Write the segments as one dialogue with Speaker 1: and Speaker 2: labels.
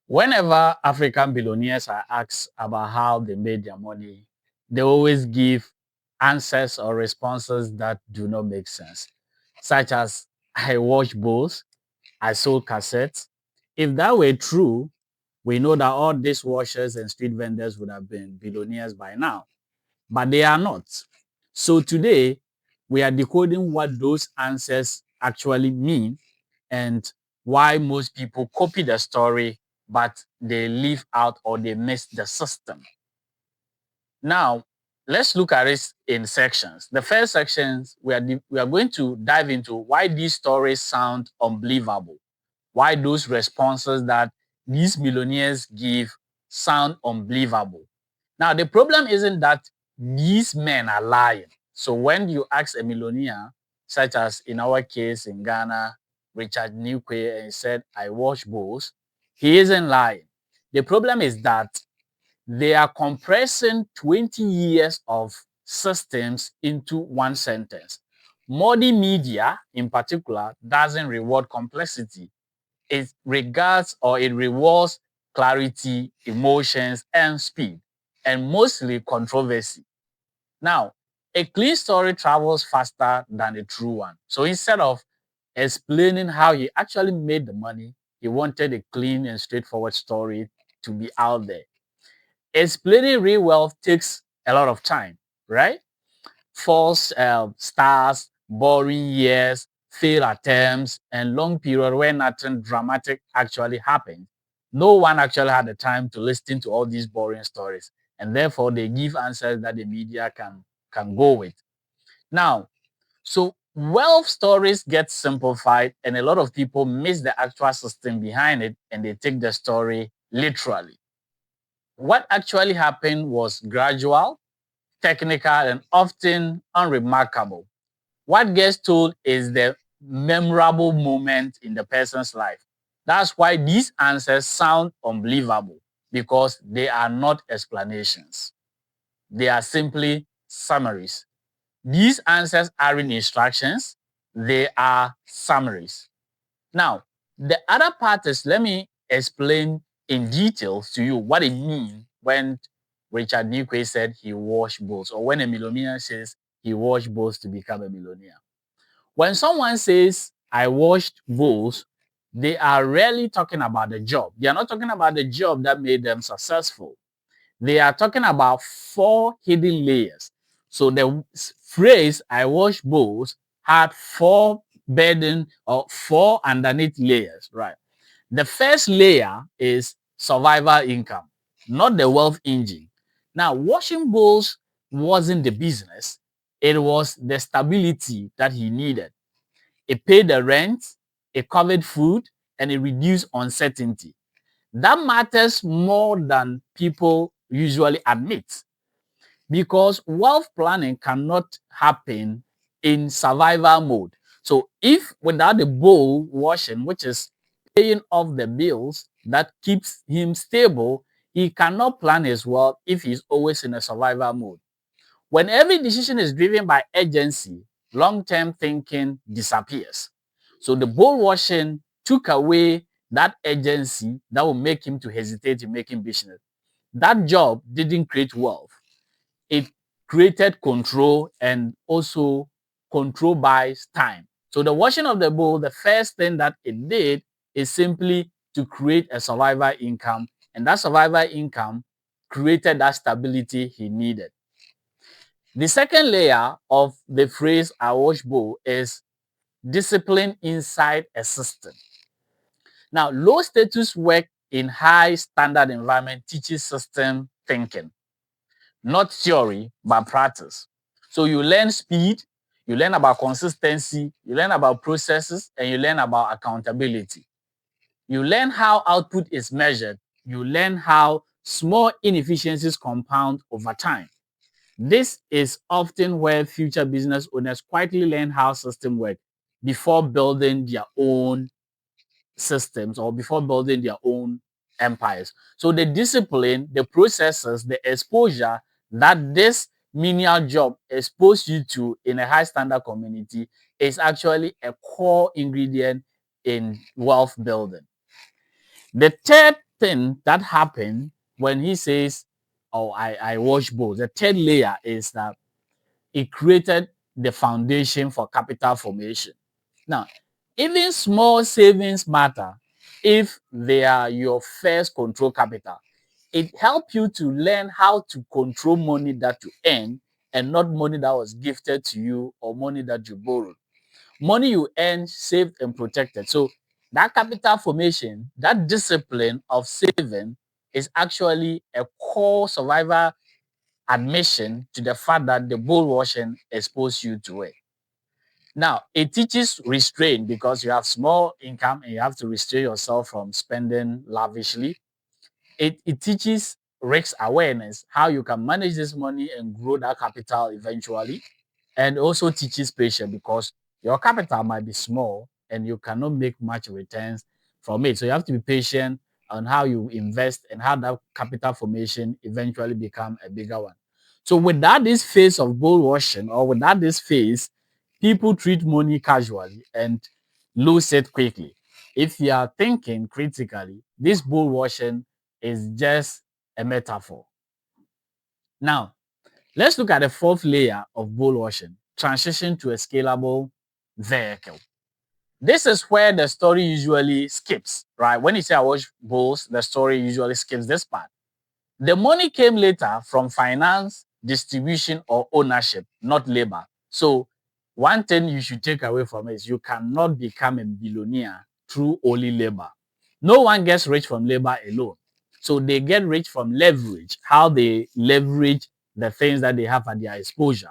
Speaker 1: Whenever African billionaires are asked about how they made their money, they always give answers or responses that do not make sense, such as I watch bulls, I sold cassettes. If that were true, we know that all dishwashers and street vendors would have been billionaires by now, but they are not. So today, we are decoding what those answers actually mean and why most people copy the story, but they leave out or they miss the system. Now, let's look at it in sections. The first sections, we are going to dive into why these stories sound unbelievable, why those responses that these millionaires give sound unbelievable. Now, the problem isn't that these men are lying. So when you ask a millionaire, such as in our case in Ghana, Richard Newquay, and he said, I wash bowls, he isn't lying. The problem is that they are compressing 20 years of systems into one sentence. Modern media, in particular, doesn't reward complexity. It regards or it rewards clarity, emotions, and speed, and mostly controversy. Now, a clean story travels faster than a true one. So instead of explaining how he actually made the money, he wanted a clean and straightforward story to be out there. Explaining real wealth takes a lot of time, right? False stars, boring years, failed attempts, and long period where nothing dramatic actually happened. No one actually had the time to listen to all these boring stories, and therefore they give answers that the media can go with. Now, so wealth stories get simplified, and a lot of people miss the actual system behind it, and they take the story literally. What actually happened was gradual, technical, and often unremarkable. What gets told is the memorable moment in the person's life. That's why these answers sound unbelievable because they are not explanations. They are simply summaries. These answers aren't instructions, they are summaries. Now, the other part is let me explain in details to you what it means when Richard Newquay said he washed bowls, or when a millionaire says he washed bowls to become a millionaire. When someone says, I washed bowls, they are rarely talking about the job. They are not talking about the job that made them successful. They are talking about four hidden layers. So the phrase I wash bowls had four burden or four underneath layers, right? The first layer is survival income, not the wealth engine. Now, washing bowls wasn't the business, it was the stability that he needed. It paid the rent, it covered food, and it reduced uncertainty. That matters more than people usually admit because wealth planning cannot happen in survival mode. So, if without the bowl washing, which is paying off the bills that keeps him stable, he cannot plan his wealth if he's always in a survival mode. When every decision is driven by urgency, long term thinking disappears. So the bowl washing took away that urgency that will make him to hesitate in making business. That job didn't create wealth, it created control and also control buys time. So the washing of the bowl, the first thing that it did is simply to create a survival income, and that survival income created that stability he needed. The second layer of the phrase I wash bowl is discipline inside a system. Now, low status work in high standard environment teaches system thinking, not theory, but practice. So you learn speed, you learn about consistency, you learn about processes, and you learn about accountability. You learn how output is measured. You learn how small inefficiencies compound over time. This is often where future business owners quietly learn how systems work before building their own systems or before building their own empires. So the discipline, the processes, the exposure that this menial job exposed you to in a high standard community is actually a core ingredient in wealth building. The third thing that happened when he says, "Oh, I wash bowls," the third layer is that it created the foundation for capital formation. Now, even small savings matter if they are your first control capital. It helps you to learn how to control money that you earn and not money that was gifted to you or money that you borrowed. Money you earn, saved, and protected. So that capital formation, that discipline of saving is actually a core survival admission to the fact that the bull washing exposed you to it. Now, it teaches restraint because you have small income and you have to restrain yourself from spending lavishly. It teaches risk awareness, how you can manage this money and grow that capital eventually, and also teaches patience because your capital might be small and you cannot make much returns from it. So you have to be patient on how you invest and how that capital formation eventually become a bigger one. So without this phase of bull washing or without this phase, people treat money casually and lose it quickly. If you are thinking critically, this bull washing is just a metaphor. Now, let's look at the fourth layer of bull washing, transition to a scalable vehicle. This is where the story usually skips, right? When you say I watch bulls, the story usually skips this part. The money came later from finance, distribution, or ownership, not labor. So, one thing you should take away from it is you cannot become a billionaire through only labor. No one gets rich from labor alone. So, they get rich from leverage, how they leverage the things that they have at their exposure.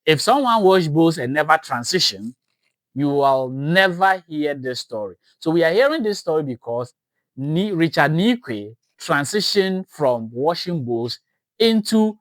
Speaker 1: If someone watch bulls and never transition, you will never hear this story. So we are hearing this story because Richard Nikwe transitioned from washing bowls into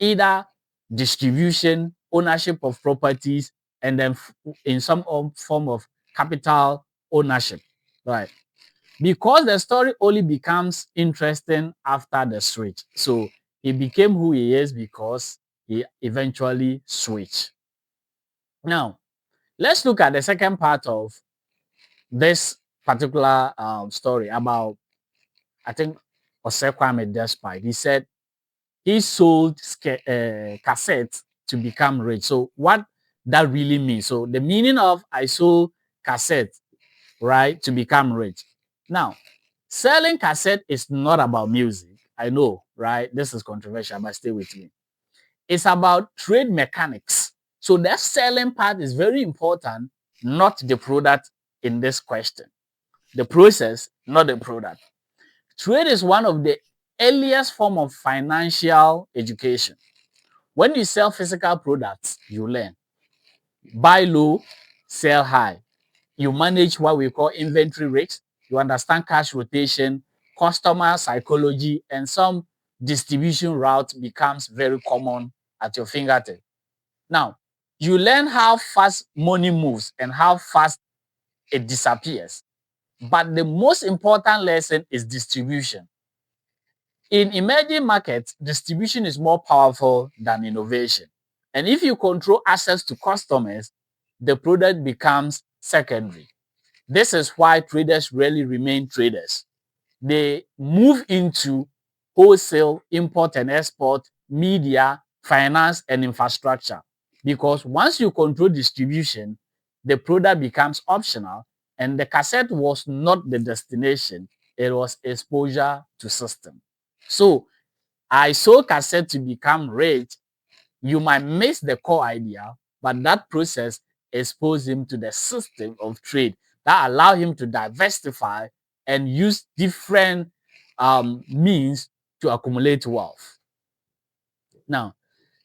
Speaker 1: either distribution, ownership of properties, and then in some form of capital ownership, right? Because the story only becomes interesting after the switch. So he became who he is because he eventually switched. Now, let's look at the second part of this particular story about, I think, Osekwame Despite. He said he sold cassettes to become rich. So what that really means? So the meaning of I sold cassettes, right, to become rich. Now, selling cassette is not about music. I know, right? This is controversial, but stay with me. It's about trade mechanics. So that selling part is very important, not the product in this question. The process, not the product. Trade is one of the earliest form of financial education. When you sell physical products, you learn. Buy low, sell high. You manage what we call inventory risks. You understand cash rotation, customer psychology, and some distribution route becomes very common at your fingertip. Now, you learn how fast money moves and how fast it disappears. But the most important lesson is distribution. In emerging markets, distribution is more powerful than innovation. And if you control access to customers, the product becomes secondary. This is why traders rarely remain traders. They move into wholesale, import and export, media, finance, and infrastructure. Because once you control distribution, the product becomes optional, and the cassette was not the destination, it was exposure to system. So I sold cassette to become rich. You might miss the core idea, but that process exposed him to the system of trade that allow him to diversify and use different means to accumulate wealth. Now,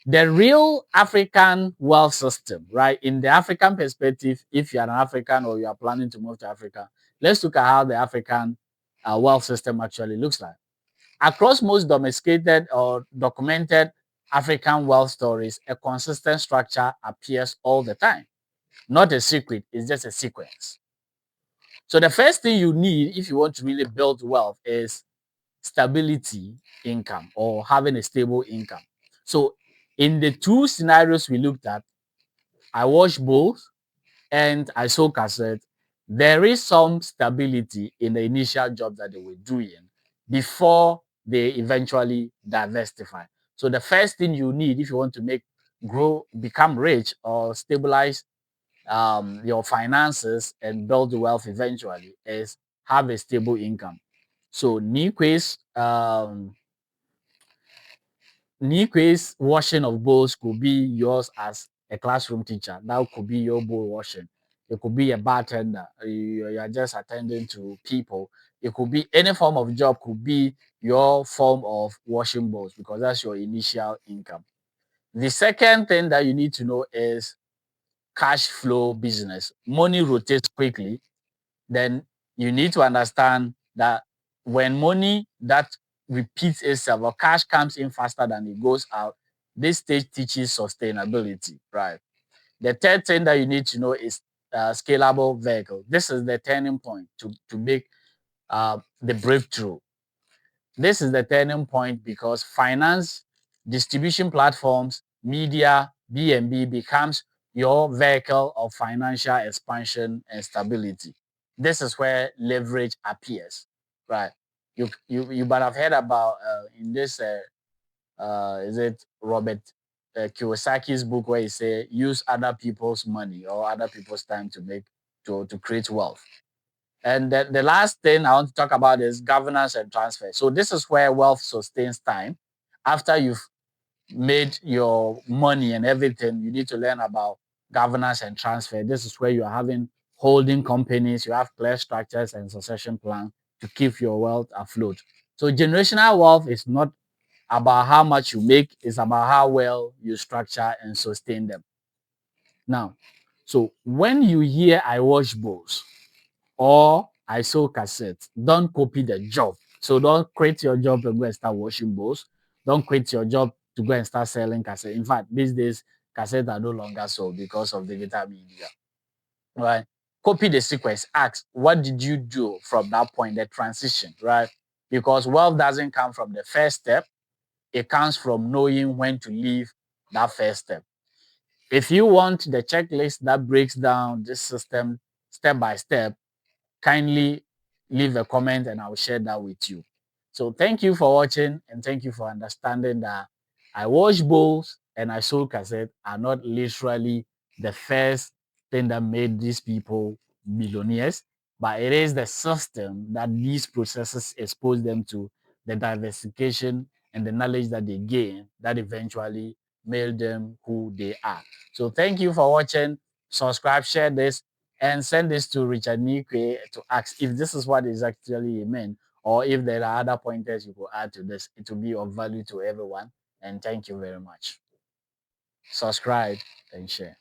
Speaker 1: the real African wealth system, right? In the African perspective, if you are an African or you are planning to move to Africa, let's look at how the African wealth system actually looks like. Across most domesticated or documented African wealth stories, a consistent structure appears all the time. Not a secret, it's just a sequence. So the first thing you need if you want to really build wealth is stability income or having a stable income. So in the two scenarios we looked at, I watched both and I sold cassette. There is some stability in the initial job that they were doing. before they eventually diversify. So the first thing you need if you want to become rich or stabilize your finances and build wealth eventually is have a stable income. So Nikwe's washing of bowls could be yours as a classroom teacher. That could be your bowl washing. It could be a bartender. You are just attending to people. It could be any form of job, could be your form of washing bowls because that's your initial income. The second thing that you need to know is cash flow business. Money rotates quickly. Then you need to understand that when money that repeats itself or cash comes in faster than it goes out, this stage teaches sustainability, right? The third thing that you need to know is scalable vehicle. This is the turning point to make the breakthrough. This is the turning point because finance, distribution platforms, media, B&B becomes your vehicle of financial expansion and stability. This is where leverage appears, right? You might have heard about in this is it Robert Kiyosaki's book where he say use other people's money or other people's time to create wealth. And the last thing I want to talk about is governance and transfer. So this is where wealth sustains time. After you've made your money and everything, you need to learn about governance and transfer. This is where you are having holding companies, you have clear structures and succession plan to keep your wealth afloat. So generational wealth is not about how much you make, it's about how well you structure and sustain them. Now, so when you hear I wash bowls, or I saw cassettes. Don't copy the job. So don't quit your job and go and start washing bowls. Don't quit your job to go and start selling cassettes. In fact, these days, cassettes are no longer sold because of digital media. Right? Copy the sequence. Ask, what did you do from that point, the transition, right? Because wealth doesn't come from the first step. It comes from knowing when to leave that first step. If you want the checklist that breaks down this system step by step, kindly leave a comment and I'll share that with you. So thank you for watching and thank you for understanding that I wash bowls and I sold cassette are not literally the first thing that made these people millionaires, but it is the system that these processes expose them to, the diversification and the knowledge that they gain that eventually made them who they are. So thank you for watching. Subscribe, share this, and send this to Richard Nikwe to ask if this is what is actually meant, or if there are other pointers you could add to this. It will be of value to everyone. And thank you very much. Subscribe and share.